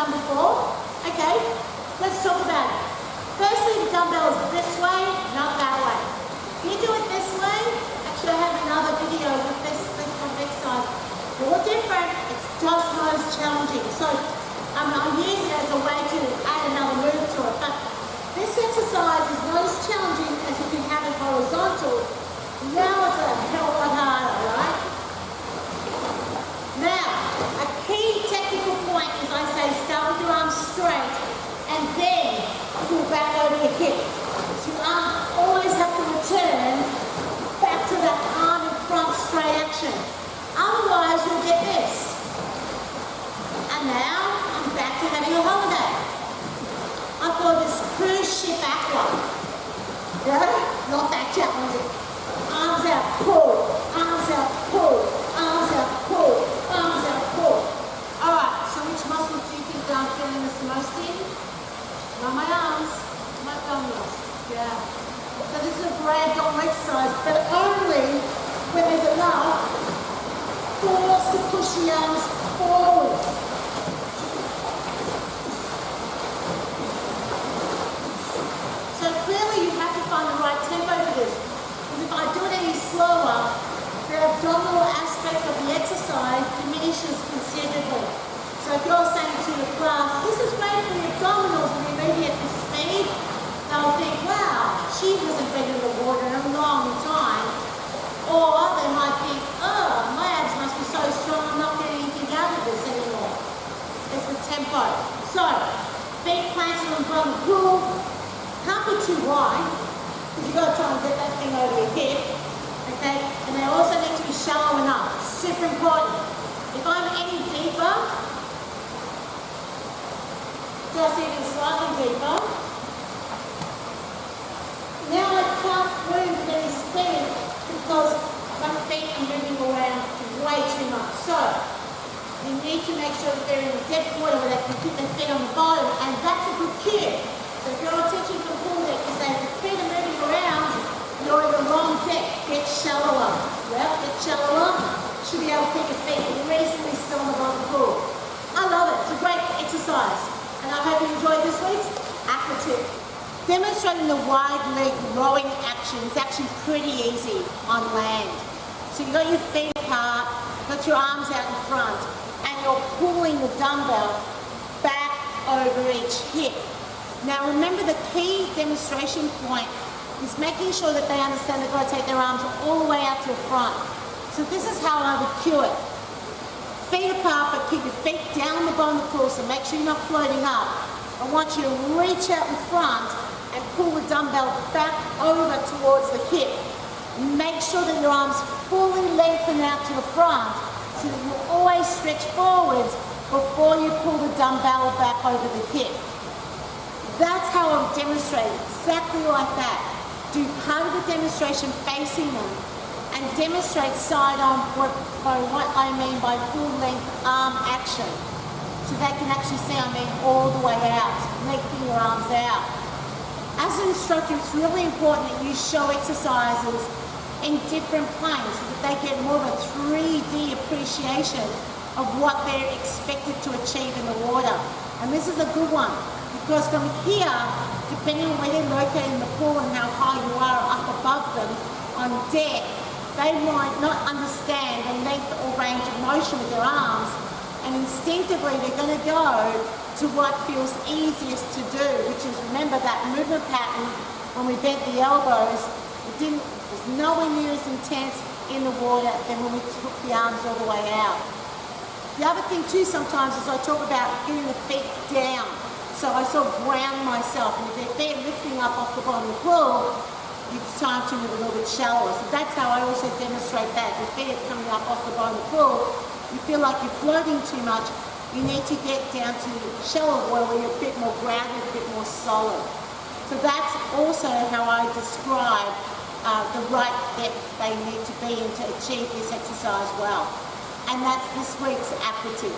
done before. Okay, let's talk about it. Firstly, the dumbbell is this way, not that way. If you do it this way, actually I have another video with this kind of exercise. All different, it's just not as challenging. So I'm using it as a way to add another move to it. But this exercise is not as challenging as if you have it horizontal. Now it's a hell of a lot harder, right? Now, a key technical point is I say start with your arms straight and then pull back over your hip. So your arms always have to return back to that arm in front straight action. Otherwise you'll get this. And now I'm back to having a holiday. I call this cruise ship Aqua. Yeah? Not that challenging. Arms out, pull. Arms out, pull. Arms out, pull. Arms out, pull. Alright, so which muscles do you think that I'm feeling this most in? Not my arms, my abdominals. Yeah. So this is a great abdominal exercise, but only when there's enough force to push the arms forwards. So clearly you have to find the right tempo for this. Because if I do it any slower, the abdominal aspect of the exercise diminishes considerably. So if you're saying to your class, this is great for the abdominals, and you maybe at the speed, they'll think, wow, she hasn't been in the water in a long time. Or they might think, oh, my abs must be so strong, I'm not getting anything out of this anymore. It's the tempo. So, feet planted on the bottom of the pool. Can't be too wide, because you've got to try and get that thing over your hip. Okay? And they also need to be shallow enough. Super important. If I'm any deeper, just even slightly deeper, now I can't move with any speed because my feet are moving around way too much. So, you need to make sure that they're in the depth water where they can keep their feet on the bottom, and that's a good cue. So if you're teaching from pool deck, you say, if your feet are moving around, you're in the wrong depth. Get shallower. Yep, get shallower. Should be able to keep your feet reasonably still on the bottom of the pool. I love it. It's a great exercise. And I hope you enjoyed this week's Aqua tip. Demonstrating the wide leg rowing action is actually pretty easy on land. So you've got your feet apart, got your arms out in front, and you're pulling the dumbbell back over each hip. Now remember, the key demonstration point is making sure that they understand they've got to take their arms all the way out to the front. So this is how I would cue it. Feet apart, but keep your feet down the bottom of the pool, so make sure you're not floating up. I want you to reach out in front and pull the dumbbell back over towards the hip. Make sure that your arms fully lengthen out to the front, so that you always stretch forwards before you pull the dumbbell back over the hip. That's how I would demonstrate, exactly like that. Do part of the demonstration facing them, and demonstrate side arm by what I mean by full length arm action. So they can actually see I mean all the way out, lengthening your arms out. As an instructor, it's really important that you show exercises in different planes so that they get more of a 3D appreciation of what they're expected to achieve in the water. And this is a good one, because from here, depending on where you're located in the pool and how high you are up above them on deck, they might not understand the length or range of motion with their arms, and instinctively they're going to go to what feels easiest to do, which is, remember, that movement pattern when we bent the elbows, it was nowhere near as intense in the water than when we took the arms all the way out. The other thing too sometimes is I talk about getting the feet down. So I sort of ground myself, and if their feet are lifting up off the bottom of the pool, it's time to move a little bit shallower. So that's how I also demonstrate that. Your feet are coming up off the bottom of the pool, you feel like you're floating too much, you need to get down to shallow water where you're a bit more grounded, a bit more solid. So that's also how I describe the right depth they need to be in to achieve this exercise well. And that's this week's Aqua tip.